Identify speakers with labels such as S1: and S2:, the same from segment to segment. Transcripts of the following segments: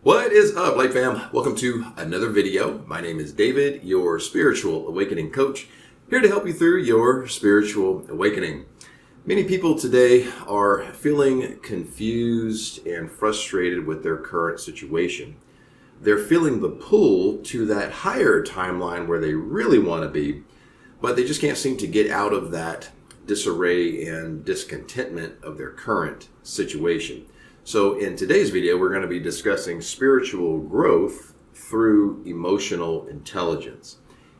S1: What is up, Light Fam? Welcome to another video. My name is David, your spiritual awakening coach, here to help you through your spiritual awakening. Many people today are feeling confused and frustrated with their current situation. They're feeling the pull to that higher timeline where they really want to be, but they just can't seem to get out of that disarray and discontentment of their current situation. So in today's video, we're going to be discussing spiritual growth through emotional intelligence.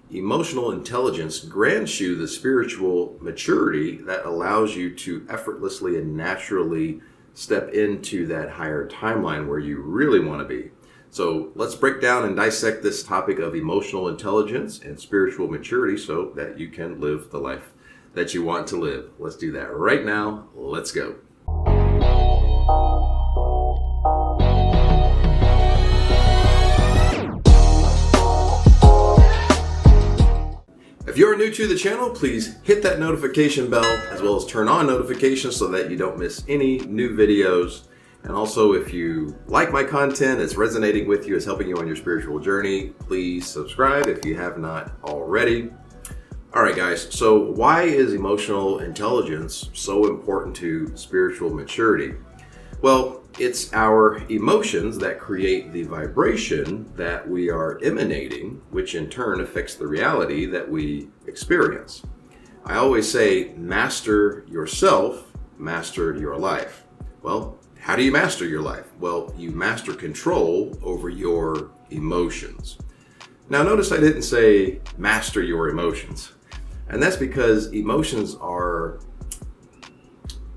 S1: Emotional intelligence grants you the spiritual maturity that allows you to effortlessly and naturally step into that higher timeline where you really want to be. So let's break down and dissect this topic of emotional intelligence and spiritual maturity so that you can live the life that you want to live. Let's do that right now. Let's go. If you're new to the channel, please hit that notification bell as well as turn on notifications so that you don't miss any new videos. And also, if you like my content, it's resonating with you, it's helping you on your spiritual journey, please subscribe if you have not already. All right, guys, so why is emotional intelligence so important to spiritual maturity? Well, it's our emotions that create the vibration that we are emanating, which in turn affects the reality that we experience. I always say, master yourself, master your life. Well, how do you master your life? Well, you master control over your emotions. Now, notice I didn't say master your emotions. And that's because emotions are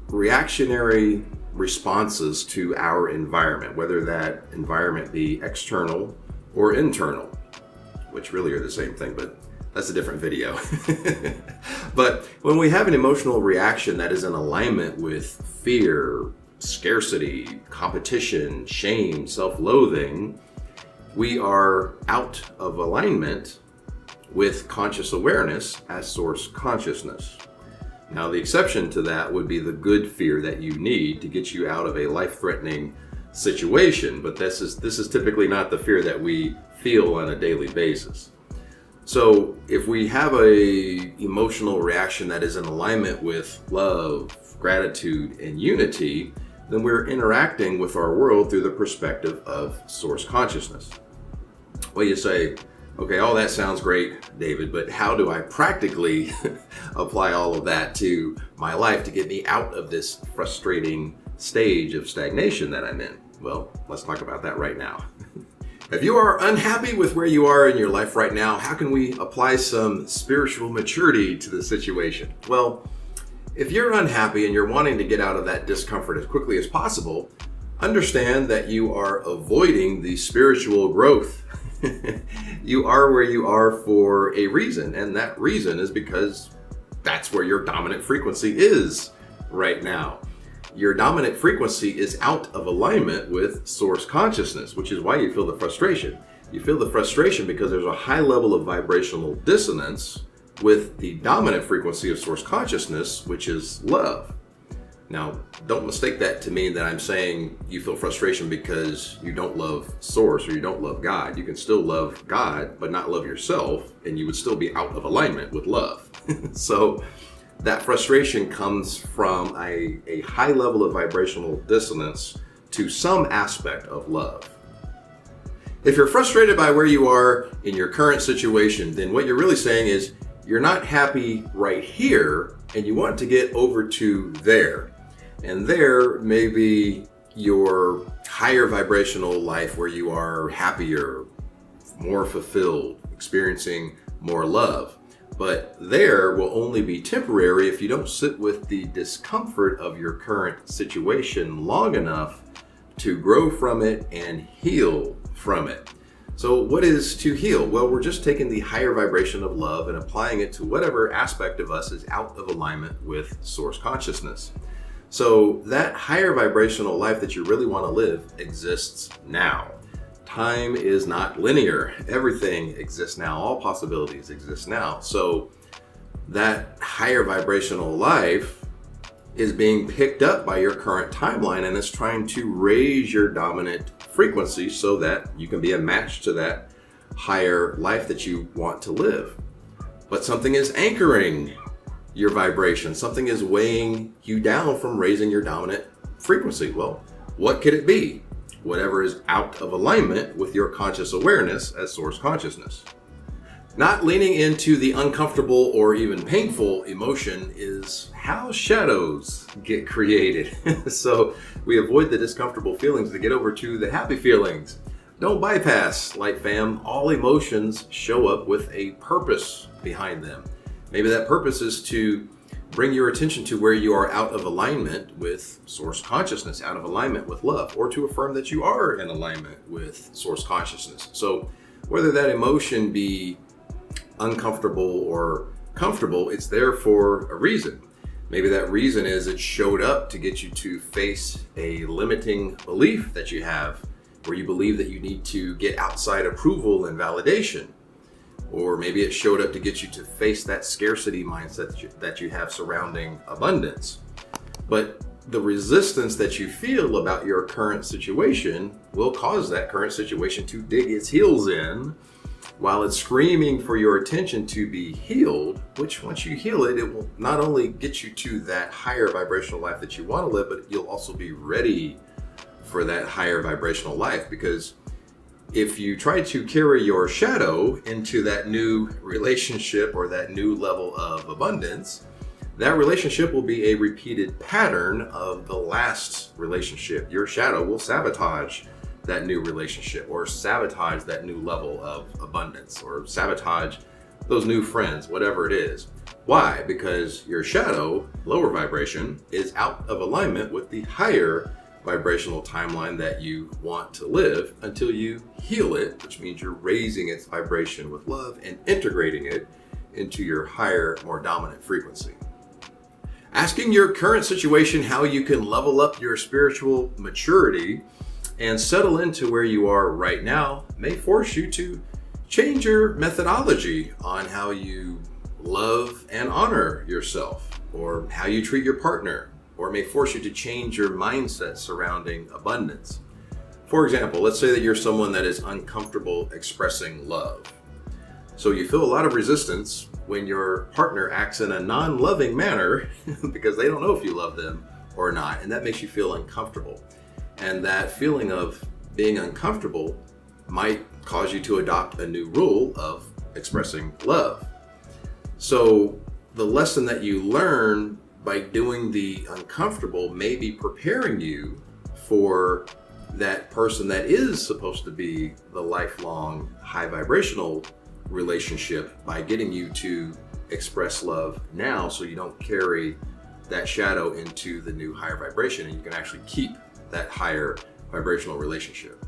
S1: reactionary responses to our environment, whether that environment be external or internal, which really are the same thing, but that's a different video. But when we have an emotional reaction that is in alignment with fear, scarcity, competition, shame, self-loathing, we are out of alignment with conscious awareness as source consciousness. Now, the exception to that would be the good fear that you need to get you out of a life-threatening situation, but this is typically not the fear that we feel on a daily basis. So if we have a emotional reaction that is in alignment with love, gratitude, and unity, then we're interacting with our world through the perspective of source consciousness. Well, you say, okay, all that sounds great, David, but how do I practically apply all of that to my life to get me out of this frustrating stage of stagnation that I'm in? Well, let's talk about that right now. If you are unhappy with where you are in your life right now, how can we apply some spiritual maturity to the situation? Well, if you're unhappy and you're wanting to get out of that discomfort as quickly as possible, understand that you are avoiding the spiritual growth. You are where you are for a reason, and that reason is because that's where your dominant frequency is right now. Your dominant frequency is out of alignment with source consciousness, which is why you feel the frustration. You feel the frustration because there's a high level of vibrational dissonance with the dominant frequency of source consciousness, which is love. Now, don't mistake that to mean that I'm saying you feel frustration because you don't love source or you don't love God. You can still love God, but not love yourself, and you would still be out of alignment with love. So that frustration comes from a high level of vibrational dissonance to some aspect of love. If you're frustrated by where you are in your current situation, then what you're really saying is you're not happy right here and you want to get over to there. And there may be your higher vibrational life where you are happier, more fulfilled, experiencing more love. But there will only be temporary if you don't sit with the discomfort of your current situation long enough to grow from it and heal from it. So what is to heal? Well, we're just taking the higher vibration of love and applying it to whatever aspect of us is out of alignment with source consciousness. So that higher vibrational life that you really want to live exists now. Time is not linear. Everything exists now. All possibilities exist now. So that higher vibrational life is being picked up by your current timeline and is trying to raise your dominant frequency so that you can be a match to that higher life that you want to live. But something is anchoring your vibration. Something is weighing you down from raising your dominant frequency. Well, what could it be? Whatever is out of alignment with your conscious awareness as source consciousness. Not leaning into the uncomfortable or even painful emotion is how shadows get created. So we avoid the discomfortable feelings to get over to the happy feelings. Don't bypass, Light Fam. All emotions show up with a purpose behind them. Maybe that purpose is to bring your attention to where you are out of alignment with source consciousness, out of alignment with love, or to affirm that you are in alignment with source consciousness. So whether that emotion be uncomfortable or comfortable, it's there for a reason. Maybe that reason is it showed up to get you to face a limiting belief that you have, where you believe that you need to get outside approval and validation. Or maybe it showed up to get you to face that scarcity mindset that you have surrounding abundance. But the resistance that you feel about your current situation will cause that current situation to dig its heels in while it's screaming for your attention to be healed, which once you heal it, it will not only get you to that higher vibrational life that you want to live, but you'll also be ready for that higher vibrational life. Because if you try to carry your shadow into that new relationship or that new level of abundance, that relationship will be a repeated pattern of the last relationship. Your shadow will sabotage that new relationship, or sabotage that new level of abundance, or sabotage those new friends, whatever it is. Why? Because your shadow, lower vibration, is out of alignment with the higher vibrational timeline that you want to live until you heal it, which means you're raising its vibration with love and integrating it into your higher, more dominant frequency. Asking your current situation how you can level up your spiritual maturity and settle into where you are right now may force you to change your methodology on how you love and honor yourself, or how you treat your partner, or may force you to change your mindset surrounding abundance. For example, let's say that you're someone that is uncomfortable expressing love. So you feel a lot of resistance when your partner acts in a non-loving manner because they don't know if you love them or not, and that makes you feel uncomfortable. And that feeling of being uncomfortable might cause you to adopt a new rule of expressing love. So the lesson that you learn by doing the uncomfortable may be preparing you for that person that is supposed to be the lifelong high vibrational relationship, by getting you to express love now so you don't carry that shadow into the new higher vibration, and you can actually keep that higher vibrational relationship.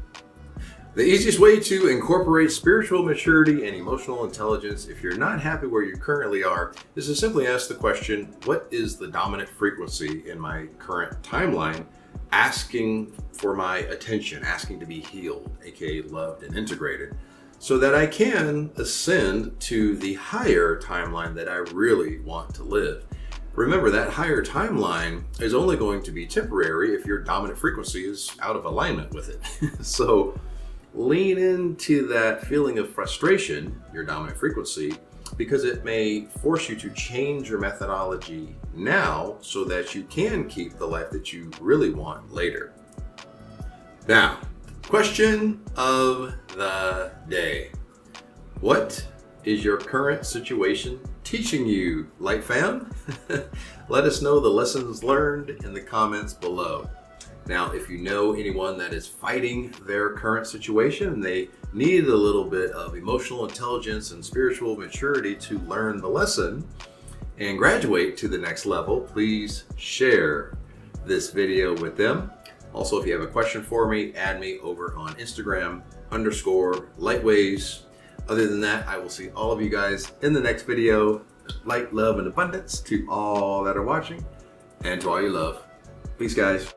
S1: The easiest way to incorporate spiritual maturity and emotional intelligence if you're not happy where you currently are is to simply ask the question, what is the dominant frequency in my current timeline asking for my attention, asking to be healed, aka loved and integrated, so that I can ascend to the higher timeline that I really want to live. Remember, that higher timeline is only going to be temporary if your dominant frequency is out of alignment with it. So lean into that feeling of frustration, your dominant frequency, because it may force you to change your methodology now so that you can keep the life that you really want later. Now, question of the day. What is your current situation teaching you, Light Fam? Let us know the lessons learned in the comments below. Now, if you know anyone that is fighting their current situation and they need a little bit of emotional intelligence and spiritual maturity to learn the lesson and graduate to the next level, please share this video with them. Also, if you have a question for me, add me over on Instagram _Lightways. Other than that, I will see all of you guys in the next video. Light, love, and abundance to all that are watching, and to all you love. Peace, guys.